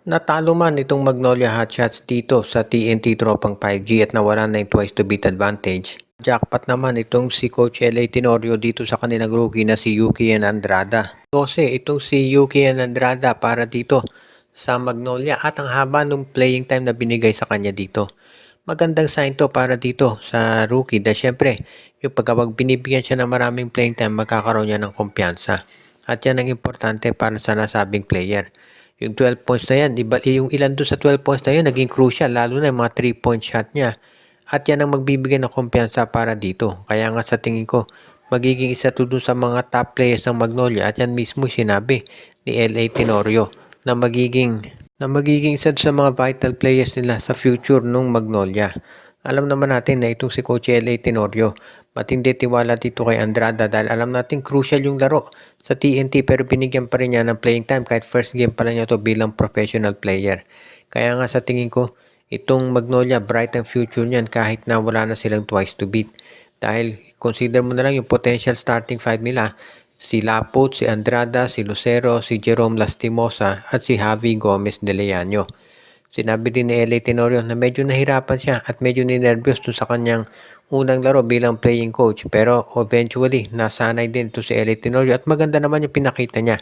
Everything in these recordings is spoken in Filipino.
Natalo man itong Magnolia Hotshots dito sa TNT Tropang 5G at nawala na yung twice to beat advantage. Jackpot naman itong si Coach L.A. Tenorio dito sa kanilang rookie na si Yuki Andrada. 12 itong si Yuki Andrada para dito sa Magnolia at ang haba ng playing time na binigay sa kanya dito. Magandang sign to para dito sa rookie dahil syempre yung pagkawag binibigyan siya ng maraming playing time magkakaroon niya ng kumpiyansa. At yan ang importante para sa nasabing player. Yung 12 points na yan, yung ilan doon sa 12 points na yan, naging crucial, lalo na yung mga 3-point shot niya. At yan ang magbibigay ng kumpiyansa para dito. Kaya nga sa tingin ko, magiging isa to doon sa mga top players ng Magnolia at yan mismo sinabi ni L.A. Tenorio na magiging isa sa mga vital players nila sa future nung Magnolia. Alam naman natin na itong si Coach L.A. Tenorio, matindi tiwala dito kay Andrada dahil alam natin crucial yung laro sa TNT pero binigyan pa rin niya ng playing time kahit first game pa lang niya to bilang professional player. Kaya nga sa tingin ko, itong Magnolia bright ang future niyan kahit na wala na silang twice to beat. Dahil consider mo na lang yung potential starting five nila, si Laput, si Andrada, si Lucero, si Jerome Lastimosa at si Javi Gomez de Leaño. Sinabi din ni L.A. Tenorio na medyo nahirapan siya at medyo ninervyos dun sa kanyang unang laro bilang playing coach. Pero eventually, nasanay din ito si L.A. Tenorio at maganda naman yung pinakita niya.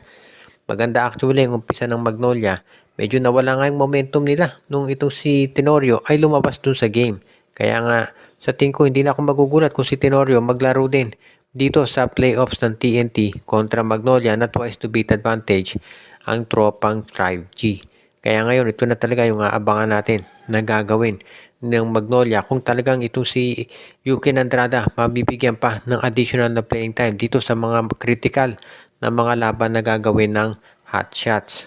Maganda actually yung umpisa ng Magnolia. Medyo nawala nga yung momentum nila nung itong si Tenorio ay lumabas dun sa game. Kaya nga sa tingin ko hindi na ako magugulat kung si Tenorio maglaro din dito sa playoffs ng TNT kontra Magnolia na twice to beat advantage ang tropang 5G. Kaya ngayon, ito na talaga yung aabangan natin na gagawin ng Magnolia kung talagang itong si Yuki Andrada mabibigyan pa ng additional na playing time dito sa mga critical na mga laban na gagawin ng Hotshots.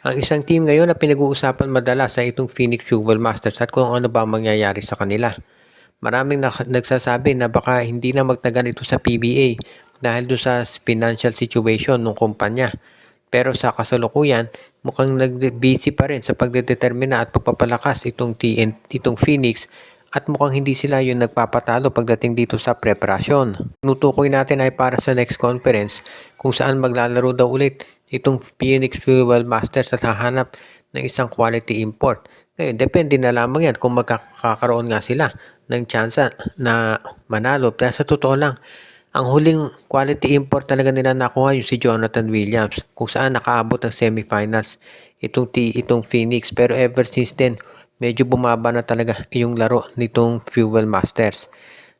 Ang isang team ngayon na pinag-uusapan madalas ay itong Phoenix Jewel Masters at kung ano ba mangyayari sa kanila. Maraming nagsasabi na baka hindi na magtagal ito sa PBA dahil doon sa financial situation ng kumpanya. Pero sa kasalukuyan, mukhang busy pa rin sa pagdedetermina at pagpapalakas itong Phoenix at mukhang hindi sila yung nagpapatalo pagdating dito sa preparasyon. Tinutukoy natin ay para sa next conference kung saan maglalaro daw ulit itong Phoenix Fuel Masters at hahanap ng isang quality import. Ngayon, depende na lamang yan kung magkakaroon nga sila ng tsansa na manalo. Kaya sa totoo lang, ang huling quality import talaga nila nakuha yung si Jonathan Williams kung saan nakaabot ng semifinals itong Phoenix. Pero ever since then, medyo bumaba na talaga yung laro nitong Fuel Masters.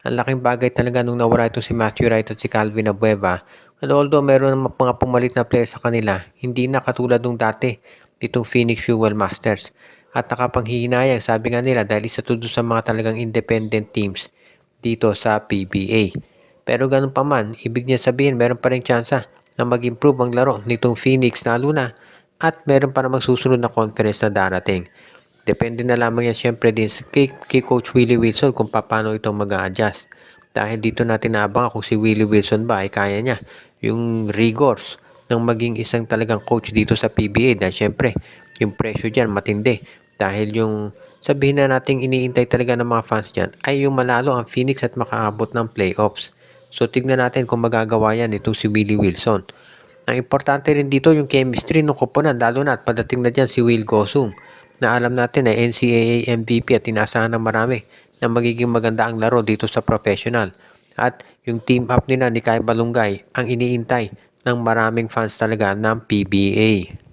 Ang laking bagay talaga nung nawala itong si Matthew Wright at si Calvin Abueva. And although meron ng mga pumalit na player sa kanila, hindi na katulad nung dati itong Phoenix Fuel Masters. At nakapanghihinayang sabi nga nila dahil isa to sa mga talagang independent teams dito sa PBA. Pero ganun pa man, ibig niya sabihin meron pa rin tsansa na mag-improve ang laro nitong Phoenix lalo na at meron pa namang susunod na conference na darating. Depende na lamang yan syempre din kay Coach Willie Wilson kung paano ito mag-a-adjust. Dahil dito natin naabangan kung si Willie Wilson ba ay kaya niya yung rigors ng maging isang talagang coach dito sa PBA dahil syempre yung pressure dyan matindi. Dahil yung sabihin na nating iniintay talaga ng mga fans dyan ay yung manalo ang Phoenix at makaabot ng playoffs. So tignan natin kung magagawa yan itong si Willie Wilson. Ang importante rin dito yung chemistry ng koponan lalo na at padating na dyan si Will Gosum na alam natin na NCAA MVP at inaasahan ng marami na magiging maganda ang laro dito sa professional. At yung team up nila ni Kai Balungay ang iniintay ng maraming fans talaga ng PBA.